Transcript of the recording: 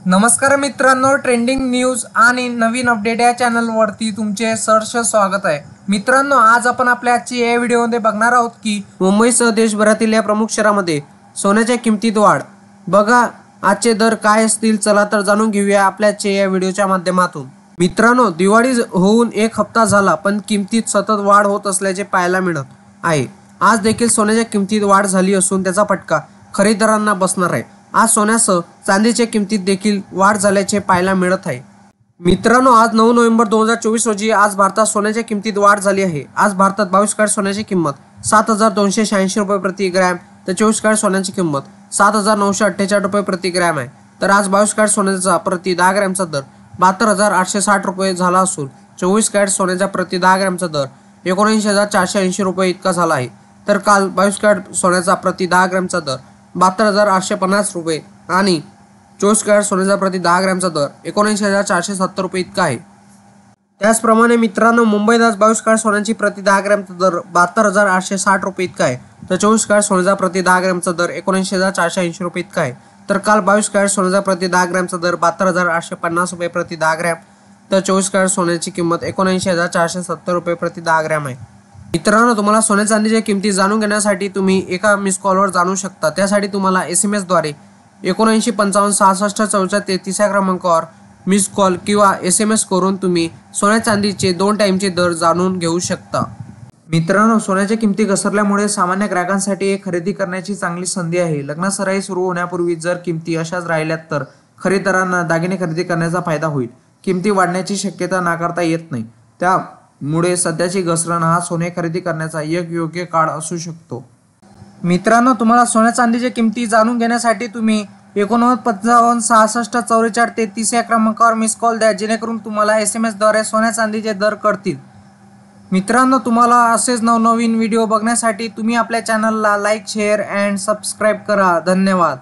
नमस्कार मित्रांनो, trending news आणि नवीन अपडेट या चॅनलवरती तुमचे सहर्ष स्वागत आहे। मित्रांनो, आज आपण आपल्या आजची या व्हिडिओमध्ये बघणार आहोत की मुंबईसह देशभरातील या प्रमुख शहरांमध्ये सोन्याच्या किमतीत वाढ। बघा आजचे दर काय असतील, चला तर जाणून घेऊया आपल्या या व्हिडिओच्या माध्यमातून। मित्रांनो, दिवाळी होऊन एक हप्ता झाला पण किमतीत सतत वाढ होत असल्याचे पाहायला मिळत आहे। आज देखील सोन्याच्या किमतीत वाढ झाली असून त्याचा फटका खरेदीदारांना बसणार आहे। आज सोन्यासह चांदीच्या किमतीत देखील वाढ झाल्याचे पाहायला मिळत आहे। मित्रांनो, आज 9 नोव्हेंबर 2024 रोजी आज भारतात सोन्याच्या किमतीत वाढ झाली आहे। आज भारतात 22 कॅरेट सोन्याची किंमत 7286 रुपये प्रति ग्रॅम तर 24 कॅरेट सोन्याची किंमत 7948 रुपये प्रति ग्रॅम आहे। तर आज 22 कॅरेट सोन्याचा प्रति 10 ग्रॅमचा दर 72860 रुपये झाला असून 24 कॅरेट सोन्याचा प्रति 10 ग्रॅमचा दर 79480 रुपये इतका झाला आहे। तर काल 22 कॅरेट सोन्याचा प्रति 10 ग्रॅमचा दर 72850 रुपये आणि 24 कॅरेट सोन्याचा प्रति 10 ग्रॅमचा दर 79470 रुपये इतका आहे। त्याचप्रमाणे मित्रांनो, मुंबईत आज 22 कॅरेट सोन्याची प्रति 10 ग्रॅमचा दर 72860 रुपये इतका आहे। तर 24 कॅरेट सोन्याचा प्रति 10 ग्रॅमचा दर 79480 रुपये इतका आहे। तर काल 22 कॅरेट सोन्याचा प्रति 10 ग्रॅमचा दर 72850 रुपये प्रति 10 ग्रॅम तर 24 कॅरेट सोन्याची किंमत 79470 रुपये प्रति 10 ग्रॅम आहे। मित्रांनो, तुम्हाला सोन्या चांदीच्या किमती जाणून घेण्यासाठी तुम्ही एका मिस कॉलवर जाणू शकता। त्यासाठी तुम्हाला SMS द्वारे 79 55 66 44 या क्रमांकावर मिस कॉल किंवा SMS करून तुम्ही सोन्या चांदीचे 2 टाईमचे दर जाणून घेऊ शकता। मित्रांनो, सोन्याच्या किमती घसरल्यामुळे सामान्य ग्राहकांसाठी एक खरेदी करण्याची चांगली संधी आहे। लग्नसराई सुरू होण्यापूर्वी जर किमती अशाच राहिल्यात तर खरेदीदारांना दागिने खरेदी करण्याचा फायदा होईल। किमती वाढण्याची शक्यता नाकारता येत नाही, त्यामुळे सध्याची घसरण हा सोने खरेदी करण्याचा एक योग्य काळ असू शकतो। मित्रांनो, तुम्हाला सोन्या चांदीच्या किमती जाणून घेण्यासाठी तुम्ही 89 55 66 44 33 या क्रमांकावर मिस कॉल द्या, जेणेकरून तुम्हाला SMS द्वारे सोन्या चांदीचे दर कळतील। मित्रांनो, तुम्हाला असेच नवनवीन व्हिडिओ बघण्यासाठी तुम्ही आपल्या चॅनलला लाईक, शेअर अँड सबस्क्राईब करा। धन्यवाद।